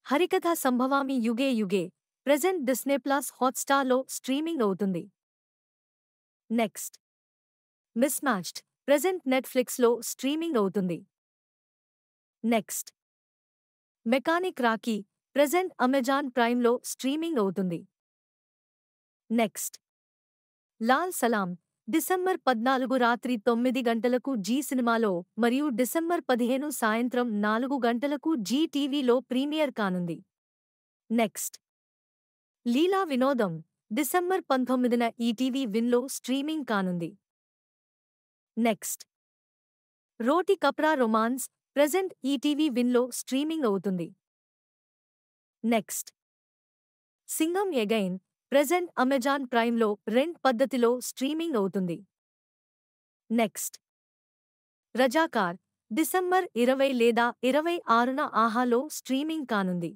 హరికథ Sambhavami Yuge Yuge present Disney Plus హాట్‌స్టార్‌లో streaming అవుతుంది. Next mismatched present నెట్‌ఫ్లిక్స్‌లో స్ట్రీమింగ్ అవుతుంది. Next mechanic Rocky present Amazon ప్రైమ్‌లో స్ట్రీమింగ్ అవుతుంది. నెక్స్ట్ లాల్ సలాం డిసెంబర్ 14 రాత్రి 9 గంటలకు జీ సినిమాలో మరియు డిసెంబర్ 15 సాయంత్రం 4 గంటలకు జీ టీవీలో ప్రీమియర్ కానుంది. నెక్స్ట్ లీలా వినోదం డిసెంబర్ 19న ఈటీవీ విన్‌లో స్ట్రీమింగ్ కానుంది. Next Roti Kapda romance present ETV విన్‌లో స్ట్రీమింగ్ అవుతుంది. Next Singham again present Amazon ప్రైమ్‌లో రెంట్ పద్ధతిలో స్ట్రీమింగ్ అవుతుంది. నెక్స్ట్ రజాకార్ డిసెంబర్ 20 లేదా 26న ఆహాలో స్ట్రీమింగ్ కానుంది.